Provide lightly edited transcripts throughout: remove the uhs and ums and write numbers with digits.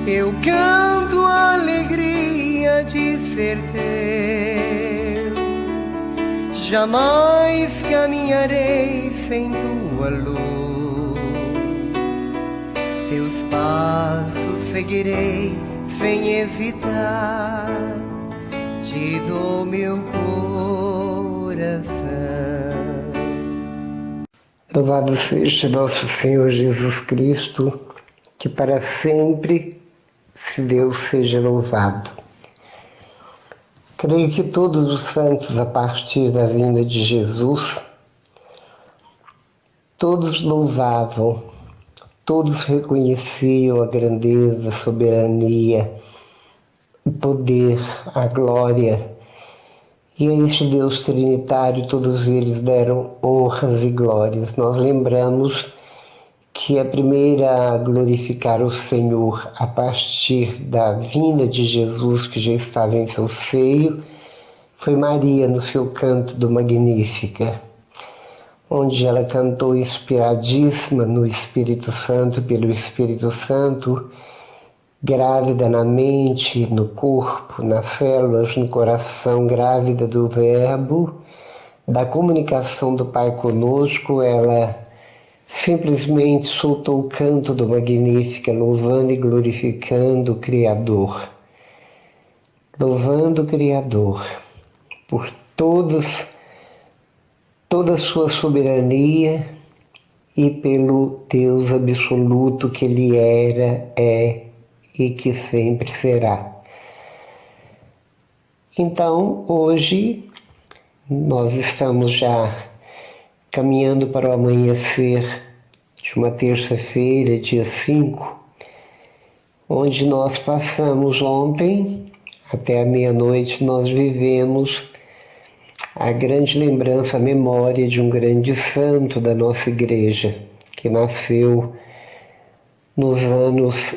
Eu canto a alegria de ser teu. Jamais caminharei sem tua luz. Teus passos seguirei sem hesitar. Te dou meu coração. Louvado seja nosso Senhor Jesus Cristo, que para sempre Deus seja louvado. Creio que todos os santos, a partir da vinda de Jesus, todos louvavam, todos reconheciam a grandeza, a soberania, o poder, a glória. E a este Deus trinitário todos eles deram honras e glórias. Nós lembramos que a primeira a glorificar o Senhor a partir da vinda de Jesus, que já estava em seu seio, foi Maria no seu canto do Magnífica, onde ela cantou inspiradíssima no Espírito Santo, pelo Espírito Santo, grávida na mente, no corpo, nas células, no coração, grávida do Verbo, da comunicação do Pai conosco. Ela simplesmente soltou o canto do Magnífica, louvando e glorificando o Criador. Louvando o Criador por toda a sua soberania e pelo Deus absoluto que Ele era, é e que sempre será. Então, hoje, nós estamos já caminhando para o amanhecer de uma terça-feira, dia 5, onde nós passamos ontem, até a meia-noite, nós vivemos a grande lembrança, a memória de um grande santo da nossa igreja, que nasceu nos anos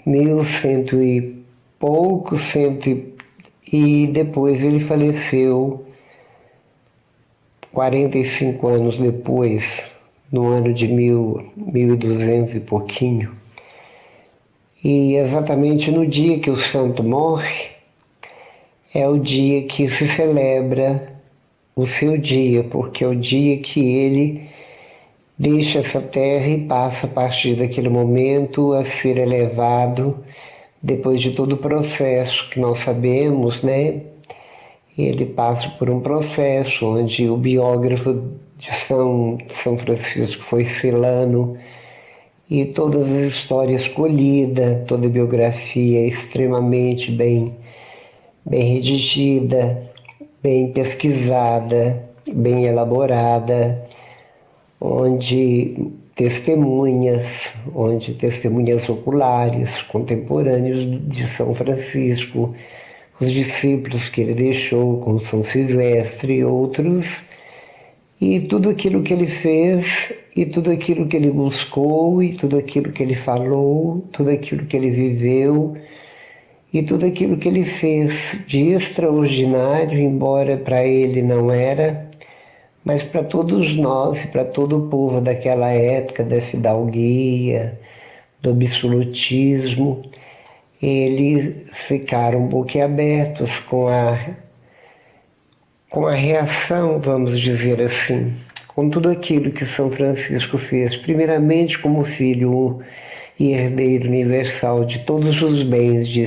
1100 e pouco, e depois ele faleceu 45 anos depois, no ano de 1200 e pouquinho. E exatamente no dia que o santo morre, é o dia que se celebra o seu dia, porque é o dia que ele deixa essa terra e passa a partir daquele momento a ser elevado, depois de todo o processo que nós sabemos, né? Ele passa por um processo onde o biógrafo de São Francisco foi Celano, e todas as histórias colhidas, toda a biografia extremamente bem redigida, bem pesquisada, bem elaborada, onde testemunhas oculares, contemporâneos de São Francisco, os discípulos que ele deixou, como São Silvestre e outros, e tudo aquilo que ele fez, e tudo aquilo que ele buscou, e tudo aquilo que ele falou, tudo aquilo que ele viveu, e tudo aquilo que ele fez de extraordinário, embora para ele não era, mas para todos nós e para todo o povo daquela época, da fidalguia, do absolutismo, eles ficaram boquiabertos com a reação, vamos dizer assim, com tudo aquilo que São Francisco fez, primeiramente como filho e herdeiro universal de todos os bens de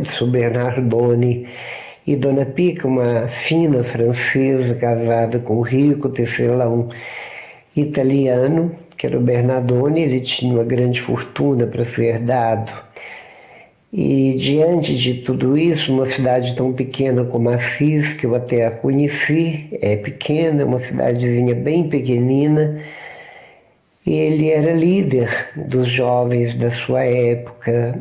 São Bernardone, e Dona Pica, uma fina francesa casada com um rico tecelão italiano, que era o Bernardone. Ele tinha uma grande fortuna para ser herdado. E diante de tudo isso, uma cidade tão pequena como Assis, que eu até a conheci, é pequena, uma cidadezinha bem pequenina, ele era líder dos jovens da sua época,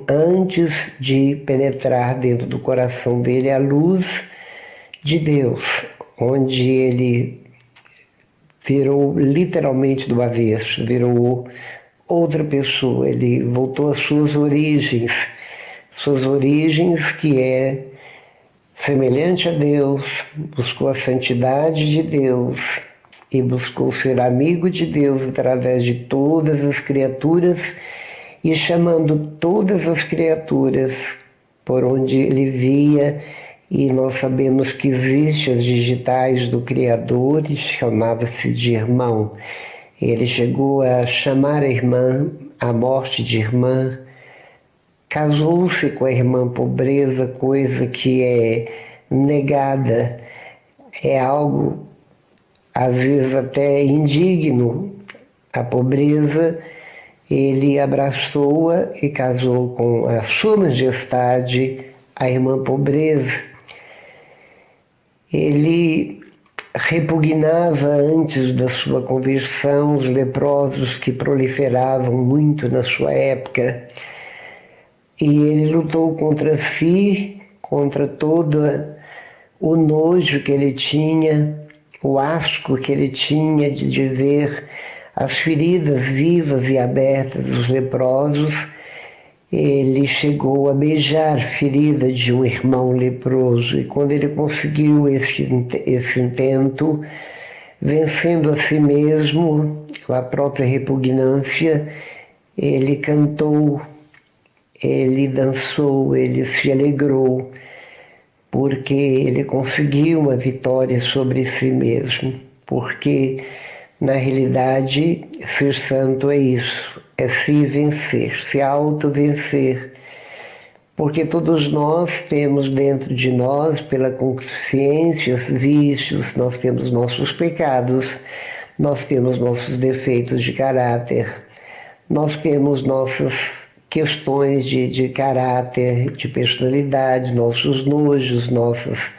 antes de penetrar dentro do coração dele a luz de Deus, onde ele virou literalmente do avesso, virou outra pessoa, ele voltou às suas origens que é semelhante a Deus, buscou a santidade de Deus e buscou ser amigo de Deus através de todas as criaturas e chamando todas as criaturas por onde ele via, e nós sabemos que existem as digitais do Criador, e chamava-se de irmão. Ele chegou a chamar a irmã, a morte de irmã, casou-se com a irmã pobreza, coisa que é negada, é algo às vezes até indigno. A pobreza, ele abraçou-a e casou com a sua majestade, a irmã pobreza. Ele repugnava antes da sua conversão os leprosos que proliferavam muito na sua época, e ele lutou contra si, contra todo o nojo que ele tinha, o asco que ele tinha de ver as feridas vivas e abertas dos leprosos. Ele chegou a beijar a ferida de um irmão leproso, e quando ele conseguiu esse intento, vencendo a si mesmo, a própria repugnância, ele cantou, ele dançou, ele se alegrou, porque ele conseguiu uma vitória sobre si mesmo. Porque, na realidade, ser santo é isso, é se vencer, se auto-vencer. Porque todos nós temos dentro de nós, pela consciência, os vícios, nós temos nossos pecados, nós temos nossos defeitos de caráter, nós temos nossas questões de caráter, de personalidade, nossos nojos, nossas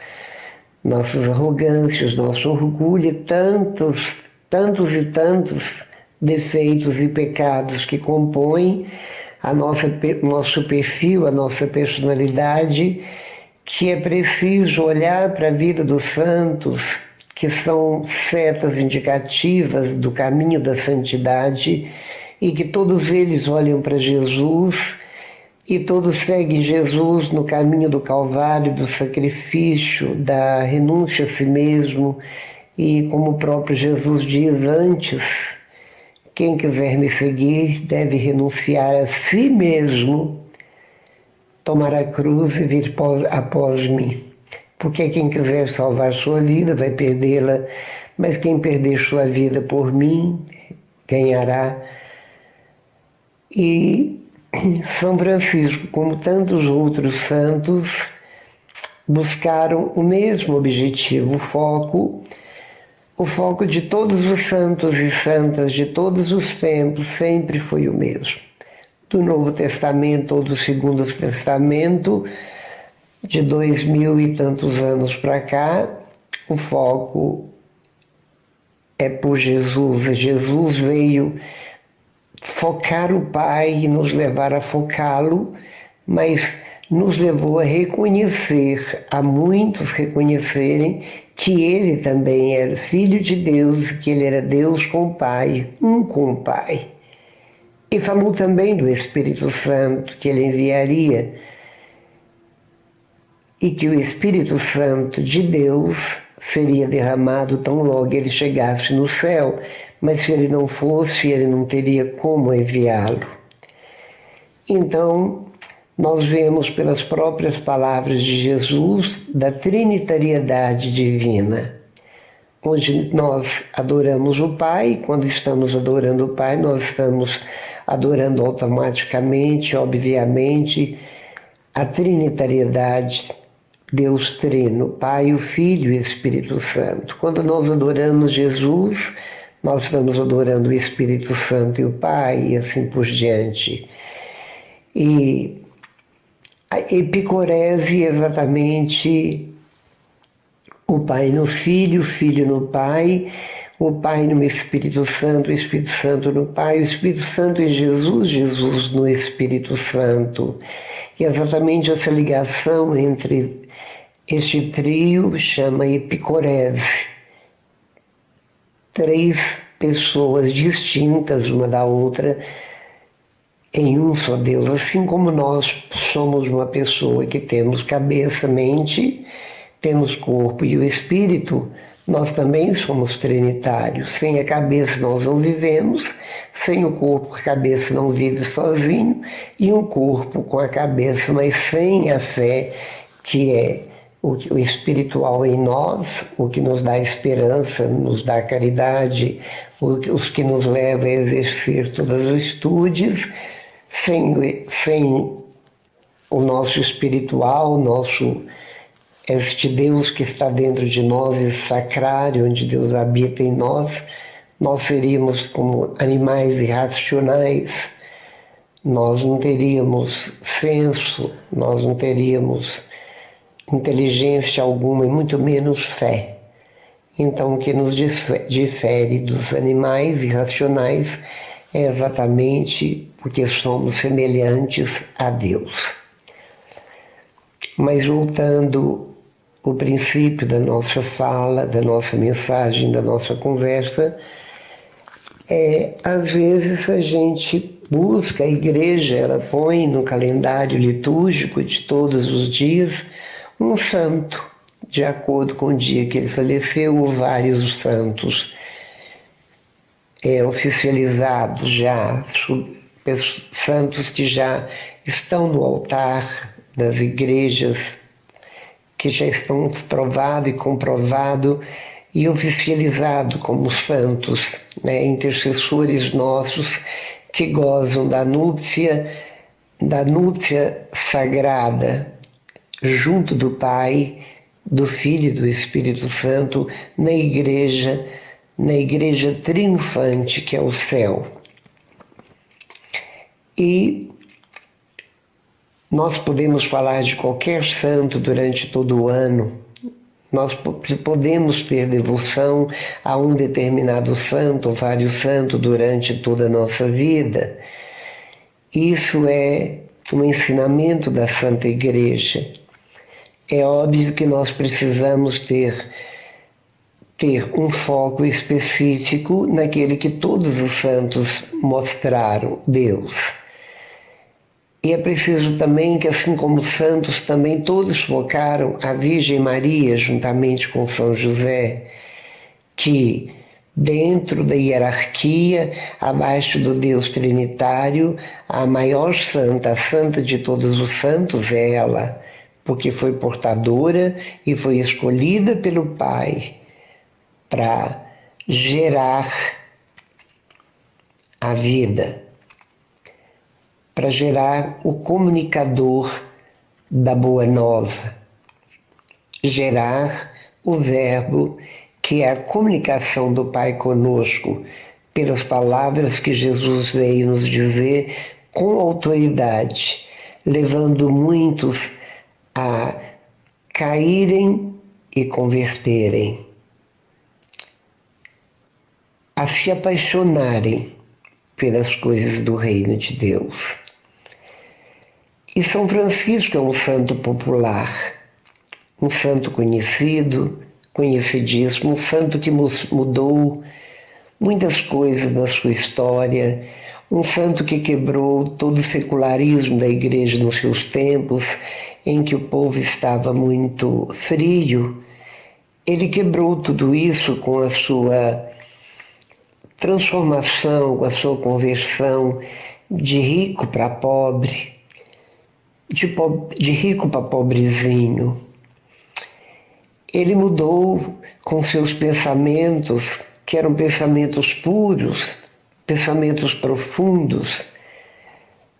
arrogâncias, nosso orgulho, tantos e tantos defeitos e pecados que compõem nosso perfil, a nossa personalidade, que é preciso olhar para a vida dos santos, que são setas indicativas do caminho da santidade, e que todos eles olham para Jesus e todos seguem Jesus no caminho do Calvário, do sacrifício, da renúncia a si mesmo. E como o próprio Jesus diz antes, quem quiser me seguir deve renunciar a si mesmo, tomar a cruz e vir após mim. Porque quem quiser salvar sua vida vai perdê-la, mas quem perder sua vida por mim ganhará. E São Francisco, como tantos outros santos, buscaram o mesmo objetivo, o foco de todos os santos e santas de todos os tempos sempre foi o mesmo. Do Novo Testamento ou do Segundo Testamento, de 2000 e tantos anos para cá, o foco é por Jesus. Jesus veio focar o Pai e nos levar a focá-lo, mas nos levou a reconhecer, a muitos reconhecerem que ele também era Filho de Deus, que ele era Deus com o Pai, um com o Pai. E falou também do Espírito Santo, que ele enviaria, e que o Espírito Santo de Deus seria derramado tão logo ele chegasse no céu, mas se ele não fosse, ele não teria como enviá-lo. Então, nós vemos pelas próprias palavras de Jesus da trinitariedade divina, onde nós adoramos o Pai. Quando estamos adorando o Pai, nós estamos adorando automaticamente, obviamente, a trinitariedade, Deus Trino, Pai, o Filho e o Espírito Santo. Quando nós adoramos Jesus, nós estamos adorando o Espírito Santo e o Pai, e assim por diante. E a epicorese é exatamente o Pai no Filho, o Filho no Pai, o Pai no Espírito Santo, o Espírito Santo no Pai, o Espírito Santo em Jesus, Jesus no Espírito Santo. E exatamente essa ligação entre este trio chama epicorese. Três pessoas distintas uma da outra em um só Deus, assim como nós somos uma pessoa que temos cabeça, mente, temos corpo e o espírito, Nós também somos trinitários. Sem a cabeça nós não vivemos, sem o corpo a cabeça não vive sozinho, e um corpo com a cabeça, mas sem a fé, que é o espiritual em nós, o que nos dá esperança, nos dá caridade, os que nos leva a exercer todas as virtudes, sem o nosso espiritual, este Deus que está dentro de nós, esse sacrário onde Deus habita em nós, nós seríamos como animais irracionais, nós não teríamos senso, nós não teríamos inteligência alguma e muito menos fé. Então, o que nos difere dos animais irracionais é exatamente porque somos semelhantes a Deus. Mas voltando ao princípio da nossa fala, da nossa mensagem, da nossa conversa, às vezes a gente busca, a igreja, ela põe no calendário litúrgico de todos os dias um santo, de acordo com o dia que ele faleceu, ou vários santos oficializados já, santos que já estão no altar das igrejas, que já estão provado e comprovado e oficializado como santos, intercessores nossos que gozam da núpcia sagrada junto do Pai, do Filho e do Espírito Santo na igreja triunfante que é o céu. E nós podemos falar de qualquer santo durante todo o ano. Nós podemos ter devoção a um determinado santo ou vários santos durante toda a nossa vida. Isso é um ensinamento da Santa Igreja. É óbvio que nós precisamos ter um foco específico naquele que todos os santos mostraram, Deus. E é preciso também que, assim como os santos, também todos focaram a Virgem Maria, juntamente com São José, que dentro da hierarquia, abaixo do Deus Trinitário, a maior santa, a santa de todos os santos é ela, porque foi portadora e foi escolhida pelo Pai para gerar a vida, para gerar o comunicador da Boa Nova, gerar o verbo que é a comunicação do Pai conosco, pelas palavras que Jesus veio nos dizer com autoridade, levando muitos a caírem e converterem, a se apaixonarem pelas coisas do reino de Deus. E São Francisco é um santo popular, um santo conhecidíssimo, um santo que mudou muitas coisas na sua história, um santo que quebrou todo o secularismo da igreja nos seus tempos, em que o povo estava muito frio. Ele quebrou tudo isso com a sua transformação, com a sua conversão de rico para pobre, de rico para pobrezinho. Ele mudou com seus pensamentos, que eram pensamentos puros, pensamentos profundos.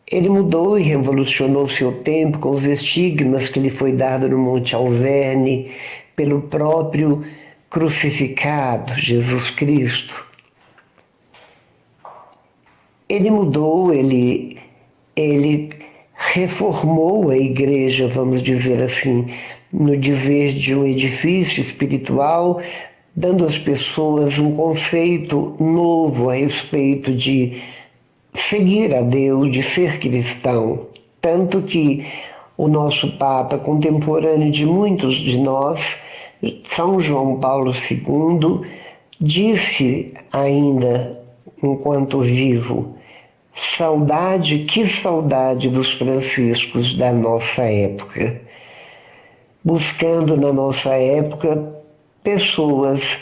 Ele mudou e revolucionou seu tempo com os estigmas que lhe foi dado no Monte Alverne pelo próprio crucificado, Jesus Cristo. Ele mudou, ele reformou a igreja, vamos dizer assim, no dizer de um edifício espiritual, dando às pessoas um conceito novo a respeito de seguir a Deus, de ser cristão. Tanto que o nosso Papa, contemporâneo de muitos de nós, São João Paulo II, disse ainda, enquanto vivo, que saudade dos franciscos da nossa época. Buscando na nossa época pessoas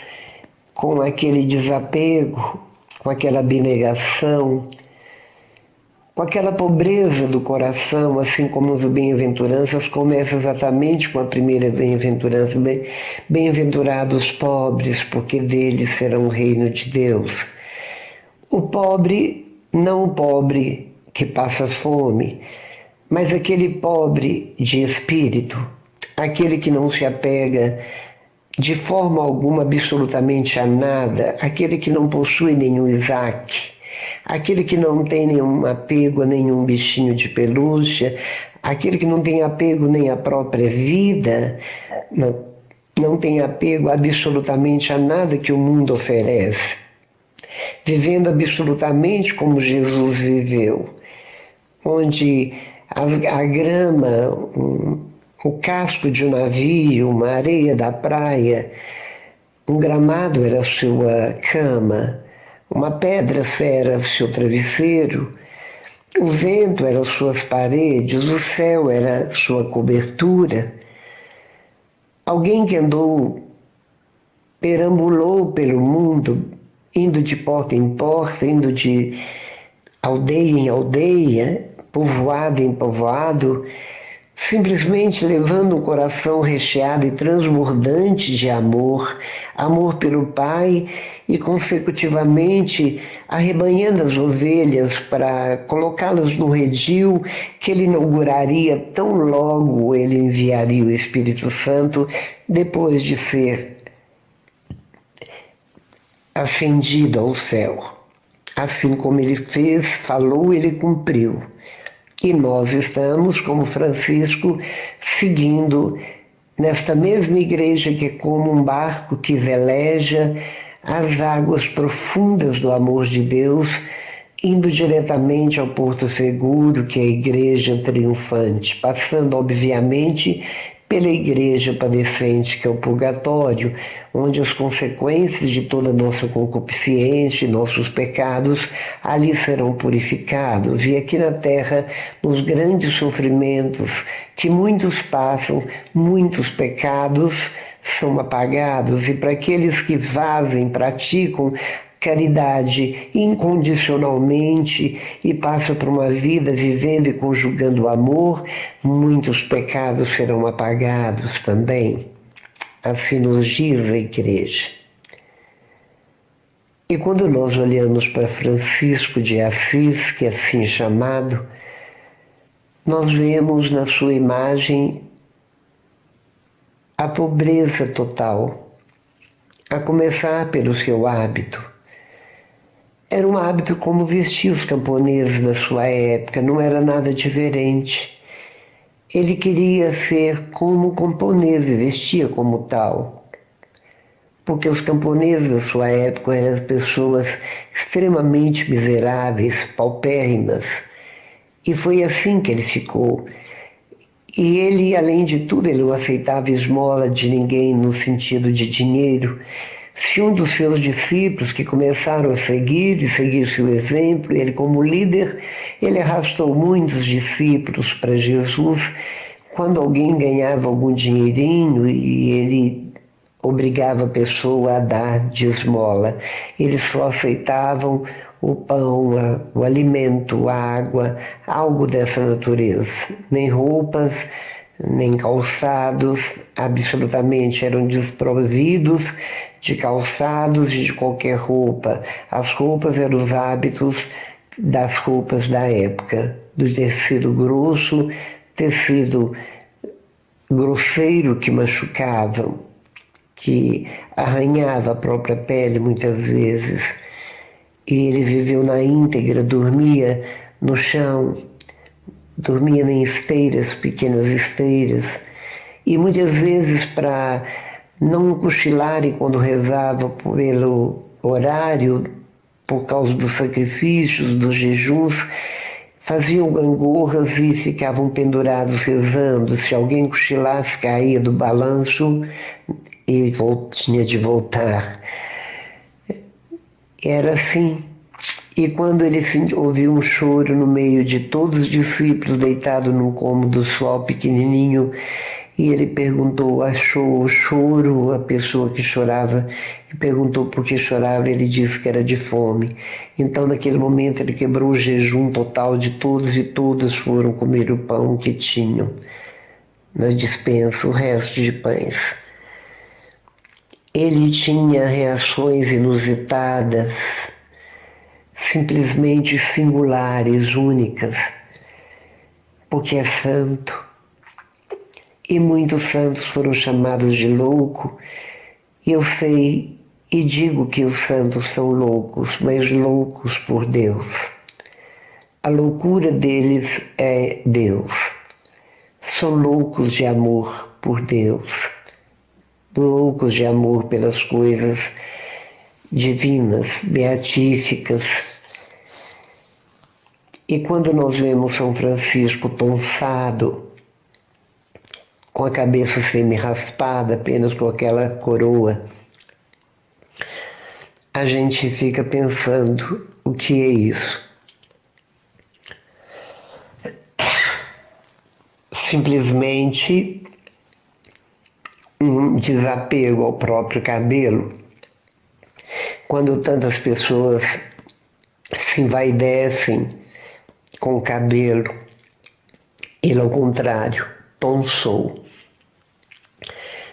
com aquele desapego, com aquela abnegação, com aquela pobreza do coração, assim como os bem-aventuranças começam exatamente com a primeira bem-aventurança, bem-aventurados pobres, porque deles será o reino de Deus. O pobre, não o pobre que passa fome, mas aquele pobre de espírito, aquele que não se apega de forma alguma absolutamente a nada, aquele que não possui nenhum Isaac, aquele que não tem nenhum apego a nenhum bichinho de pelúcia, aquele que não tem apego nem à própria vida, não tem apego absolutamente a nada que o mundo oferece, vivendo absolutamente como Jesus viveu, onde a grama, o casco de um navio, uma areia da praia, um gramado era a sua cama, uma pedra era o seu travesseiro, o vento era as suas paredes, o céu era a sua cobertura. Alguém que perambulou pelo mundo, indo de porta em porta, indo de aldeia em aldeia, povoado em povoado, simplesmente levando um coração recheado e transbordante de amor, amor pelo Pai e, consecutivamente, arrebanhando as ovelhas para colocá-las no redil que ele inauguraria tão logo ele enviaria o Espírito Santo, depois de ser ascendido ao céu. Assim como ele fez, falou, ele cumpriu. E nós estamos, como Francisco, seguindo nesta mesma igreja que é como um barco que veleja as águas profundas do amor de Deus, indo diretamente ao porto seguro, que é a igreja triunfante, passando, obviamente, pela igreja padecente, que é o purgatório, onde as consequências de toda a nossa concupiscência, nossos pecados, ali serão purificados. E aqui na terra, nos grandes sofrimentos que muitos passam, muitos pecados são apagados, e para aqueles que fazem, praticam caridade incondicionalmente e passa por uma vida vivendo e conjugando o amor, muitos pecados serão apagados também. Assim nos diz a igreja. E quando nós olhamos para Francisco de Assis, que é assim chamado, nós vemos na sua imagem a pobreza total, a começar pelo seu hábito. Era um hábito como vestia os camponeses da sua época, não era nada diferente. Ele queria ser como um camponês e vestia como tal. Porque os camponeses da sua época eram pessoas extremamente miseráveis, paupérrimas. E foi assim que ele ficou. E ele, além de tudo, ele não aceitava esmola de ninguém no sentido de dinheiro. Se um dos seus discípulos que começaram a seguir e seguir seu exemplo, ele como líder, ele arrastou muitos discípulos para Jesus. Quando alguém ganhava algum dinheirinho e ele obrigava a pessoa a dar de esmola, eles só aceitavam o pão, o alimento, a água, algo dessa natureza, nem roupas, nem calçados, absolutamente eram desprovidos de calçados e de qualquer roupa. As roupas eram os hábitos das roupas da época, do tecido grosso, tecido grosseiro que machucavam, que arranhava a própria pele muitas vezes. E ele viveu na íntegra, dormia no chão, dormia em esteiras, pequenas esteiras, e muitas vezes para não cochilarem quando rezava pelo horário, por causa dos sacrifícios, dos jejuns, faziam gangorras e ficavam pendurados rezando. Se alguém cochilasse, caía do balanço e tinha de voltar. Era assim. E quando ele ouviu um choro no meio de todos os discípulos deitados num cômodo só pequenininho, e ele perguntou, achou o choro, a pessoa que chorava, e perguntou por que chorava, ele disse que era de fome. Então, naquele momento, ele quebrou o jejum total de todos, e todos foram comer o pão que tinham na despensa, o resto de pães. Ele tinha reações inusitadas, simplesmente singulares, únicas, porque é santo. E muitos santos foram chamados de louco. Eu sei e digo que os santos são loucos, mas loucos por Deus. A loucura deles é Deus. São loucos de amor por Deus, loucos de amor pelas coisas divinas, beatíficas. E quando nós vemos São Francisco tonsado, com a cabeça semi-raspada, apenas com aquela coroa, a gente fica pensando, o que é isso? Simplesmente um desapego ao próprio cabelo. Quando tantas pessoas se envaidecem com o cabelo, ele ao contrário, tonsou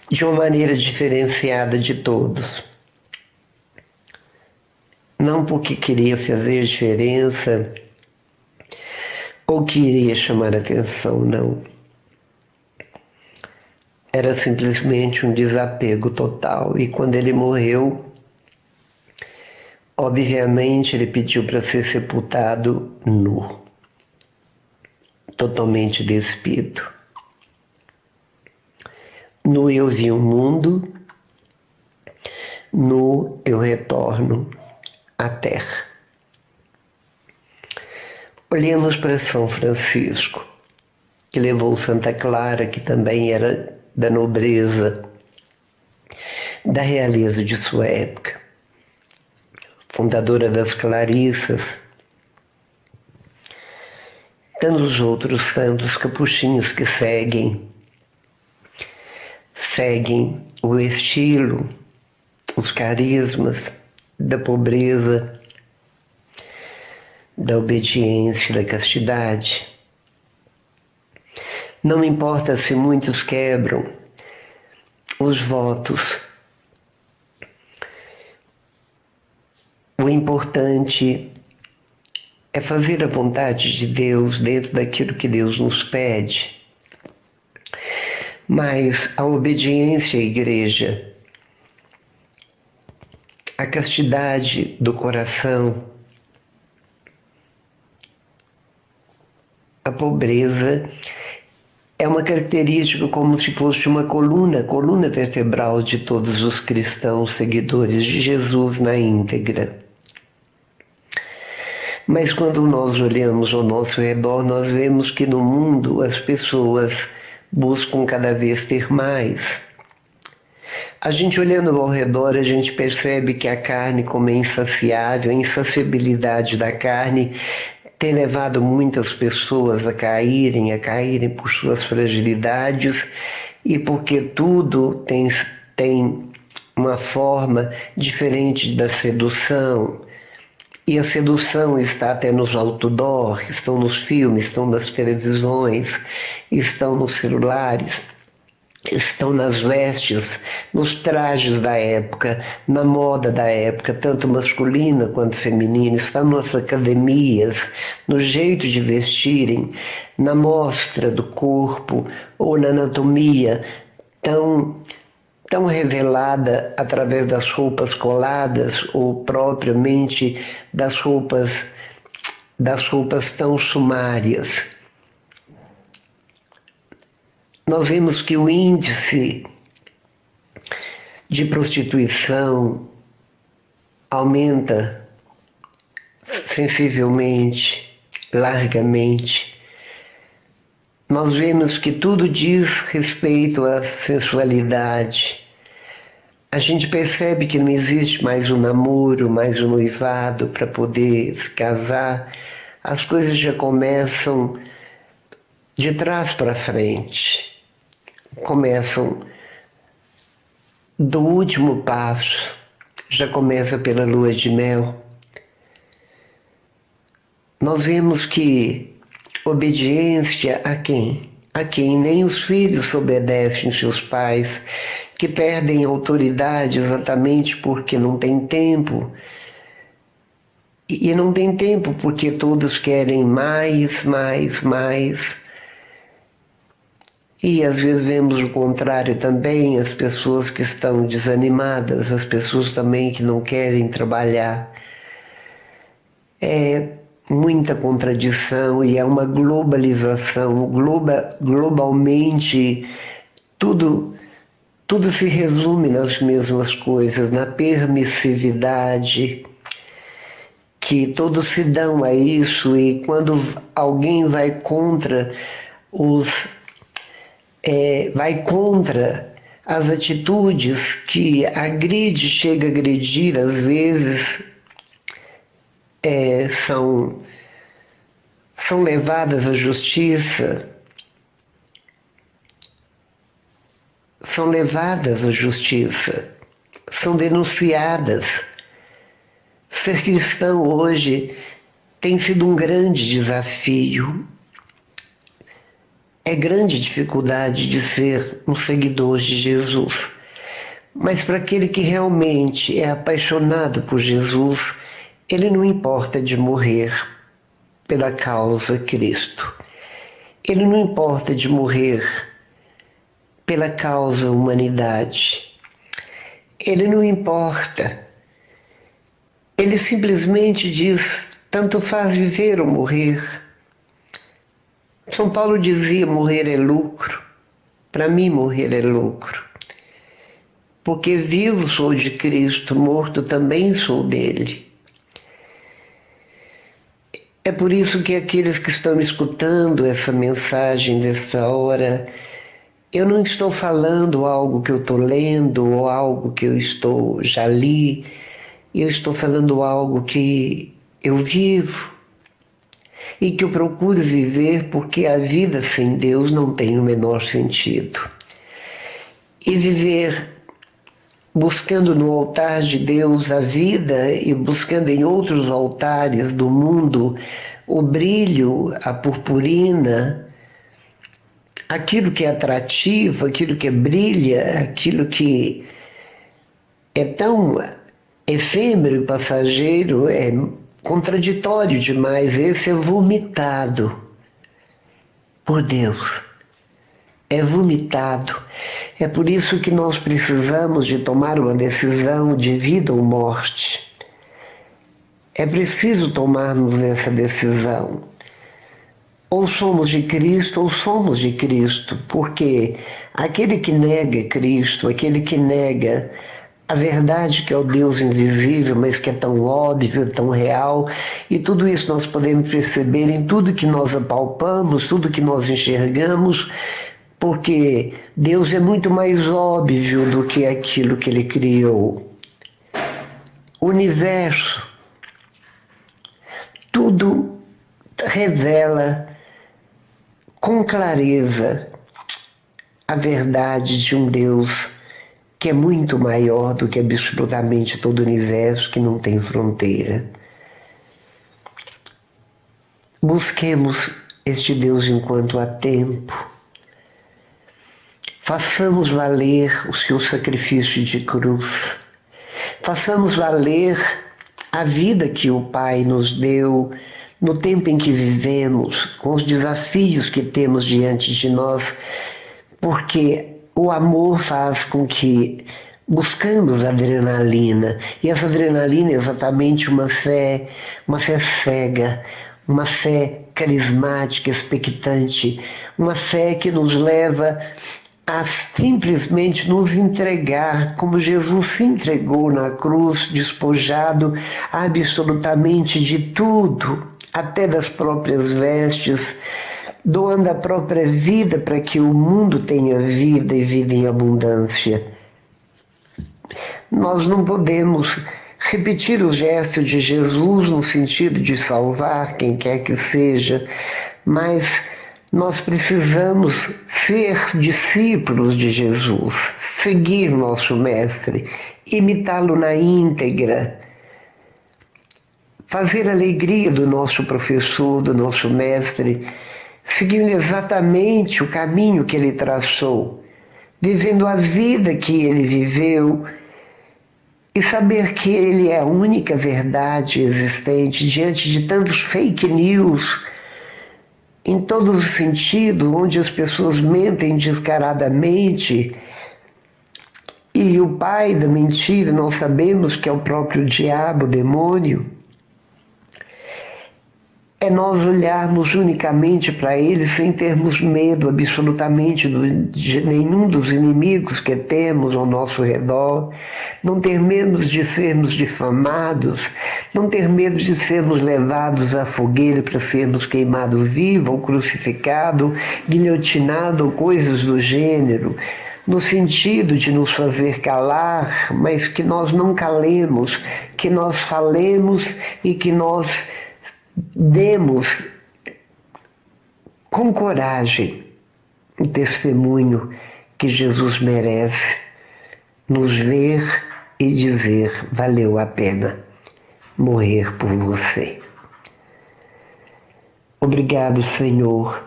de uma maneira diferenciada de todos. Não porque queria fazer diferença ou queria chamar atenção, não. Era simplesmente um desapego total. E quando ele morreu, obviamente ele pediu para ser sepultado nu, totalmente despido. Nu eu vi o mundo, nu eu retorno à terra. Olhemos para São Francisco, que levou Santa Clara, que também era da nobreza, da realeza de sua época, fundadora das Clarissas, tantos outros santos capuchinhos que seguem o estilo, os carismas da pobreza, da obediência, da castidade. Não importa se muitos quebram os votos. O importante é fazer a vontade de Deus dentro daquilo que Deus nos pede. Mas a obediência à igreja, a castidade do coração, a pobreza é uma característica como se fosse uma coluna vertebral de todos os cristãos seguidores de Jesus na íntegra. Mas quando nós olhamos ao nosso redor, nós vemos que no mundo as pessoas buscam cada vez ter mais. A gente olhando ao redor, a gente percebe que a carne, como é insaciável, a insaciabilidade da carne tem levado muitas pessoas a caírem por suas fragilidades e porque tudo tem uma forma diferente da sedução. E a sedução está até nos outdoors, estão nos filmes, estão nas televisões, estão nos celulares, estão nas vestes, nos trajes da época, na moda da época, tanto masculina quanto feminina, está nas academias, no jeito de vestirem, na mostra do corpo ou na anatomia tão revelada através das roupas coladas ou propriamente das roupas tão sumárias. Nós vemos que o índice de prostituição aumenta sensivelmente, largamente. Nós vemos que tudo diz respeito à sensualidade. A gente percebe que não existe mais um namoro, mais um noivado para poder se casar. As coisas já começam de trás para frente. começam do último passo, já começa pela lua de mel. Nós vemos que obediência a quem? A quem nem os filhos obedecem seus pais, que perdem autoridade exatamente porque não tem tempo. E não tem tempo porque todos querem mais. E às vezes vemos o contrário também, as pessoas que estão desanimadas, as pessoas também que não querem trabalhar. É muita contradição e é uma globalização, globalmente tudo se resume nas mesmas coisas, na permissividade, que todos se dão a isso, e quando alguém vai contra as atitudes que agride, chega a agredir, às vezes são levadas à justiça, são denunciadas. Ser cristão hoje tem sido um grande desafio. É grande dificuldade de ser um seguidor de Jesus. Mas para aquele que realmente é apaixonado por Jesus, ele não importa de morrer pela causa Cristo. Ele não importa de morrer pela causa humanidade. Ele não importa. Ele simplesmente diz, tanto faz viver ou morrer. São Paulo dizia, morrer é lucro. Para mim, morrer é lucro. Porque vivo sou de Cristo, morto também sou dele. É por isso que aqueles que estão escutando essa mensagem dessa hora, eu não estou falando algo que eu estou lendo ou algo que eu já li. Eu estou falando algo que eu vivo e que eu procuro viver, porque a vida sem Deus não tem o menor sentido. E viver buscando no altar de Deus a vida e buscando em outros altares do mundo o brilho, a purpurina, aquilo que é atrativo, aquilo que brilha, aquilo que é tão efêmero e passageiro, é contraditório demais. Esse é vomitado por Deus. É vomitado. É por isso que nós precisamos de tomar uma decisão de vida ou morte. É preciso tomarmos essa decisão. Ou somos de Cristo ou somos de Cristo, porque aquele que nega Cristo, aquele que nega a verdade, que é o Deus invisível, mas que é tão óbvio, tão real, e tudo isso nós podemos perceber em tudo que nós apalpamos, tudo que nós enxergamos, porque Deus é muito mais óbvio do que aquilo que Ele criou. O universo, tudo revela com clareza a verdade de um Deus que é muito maior do que absolutamente todo o universo, que não tem fronteira. Busquemos este Deus enquanto há tempo. Façamos valer o seu sacrifício de cruz. Façamos valer a vida que o Pai nos deu no tempo em que vivemos, com os desafios que temos diante de nós, porque o amor faz com que buscamos adrenalina, e essa adrenalina é exatamente uma fé cega, uma fé carismática, expectante, uma fé que nos leva a simplesmente nos entregar, como Jesus se entregou na cruz, despojado absolutamente de tudo, até das próprias vestes, doando a própria vida para que o mundo tenha vida e vida em abundância. Nós não podemos repetir o gesto de Jesus no sentido de salvar quem quer que seja, mas Nós precisamos ser discípulos de Jesus, seguir nosso Mestre, imitá-lo na íntegra, fazer a alegria do nosso professor, do nosso Mestre, seguindo exatamente o caminho que ele traçou, vivendo a vida que ele viveu e saber que ele é a única verdade existente diante de tantos fake news, em todos os sentidos, onde as pessoas mentem descaradamente, e o pai da mentira nós sabemos que é o próprio diabo, o demônio. É nós olharmos unicamente para ele sem termos medo absolutamente de nenhum dos inimigos que temos ao nosso redor, não ter medo de sermos difamados, não ter medo de sermos levados à fogueira para sermos queimados vivos ou crucificados, guilhotinados ou coisas do gênero, no sentido de nos fazer calar, mas que nós não calemos, que nós falemos e que nós demos com coragem o testemunho que Jesus merece, nos ver e dizer: valeu a pena morrer por você. Obrigado, Senhor,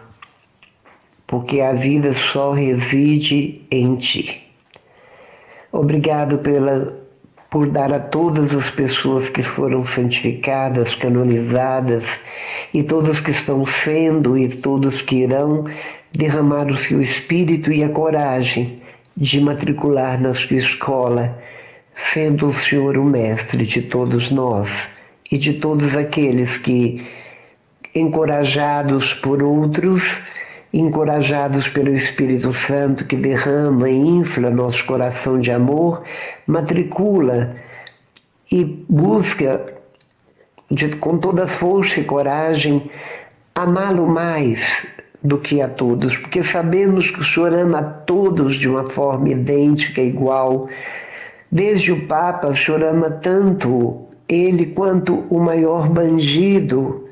porque a vida só reside em Ti. Obrigado por dar a todas as pessoas que foram santificadas, canonizadas, e todos que estão sendo e todos que irão derramar o seu espírito e a coragem de matricular na sua escola, sendo o Senhor o mestre de todos nós e de todos aqueles que, encorajados por outros, encorajados pelo Espírito Santo que derrama e infla nosso coração de amor, matricula e busca com toda força e coragem amá-lo mais do que a todos, porque sabemos que o Senhor ama a todos de uma forma idêntica, igual. Desde o Papa, o Senhor ama tanto ele quanto o maior bandido,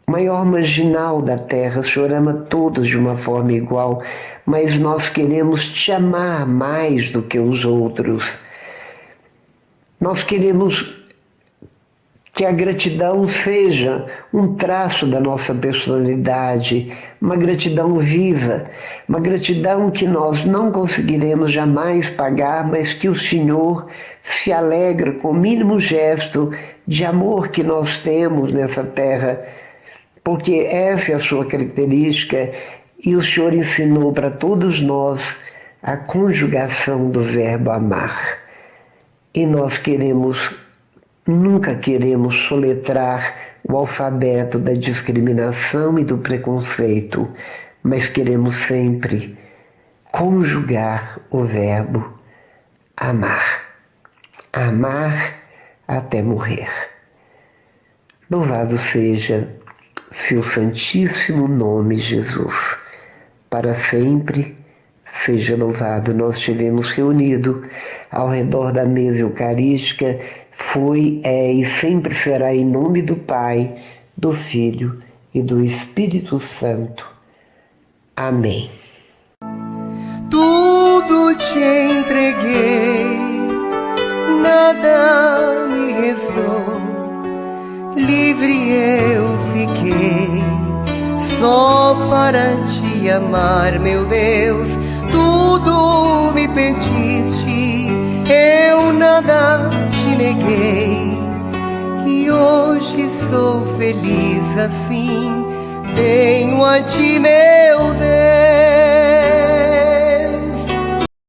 o maior marginal da terra. O Senhor ama todos de uma forma igual, mas nós queremos te amar mais do que os outros. Nós queremos que a gratidão seja um traço da nossa personalidade, uma gratidão viva, uma gratidão que nós não conseguiremos jamais pagar, mas que o Senhor se alegra com o mínimo gesto de amor que nós temos nessa terra, porque essa é a sua característica, e o Senhor ensinou para todos nós a conjugação do verbo amar. E nós nunca queremos soletrar o alfabeto da discriminação e do preconceito, mas queremos sempre conjugar o verbo amar. Amar até morrer. Louvado seja seu santíssimo nome, Jesus. Para sempre seja louvado. Nós estivemos reunidos ao redor da mesa eucarística. Foi, é e sempre será em nome do Pai, do Filho e do Espírito Santo. Amém. Tudo te entreguei, nada me restou, livre eu fiquei, só para te amar, meu Deus. Tudo me pediste, eu nada te neguei, e hoje sou feliz assim, tenho a ti, meu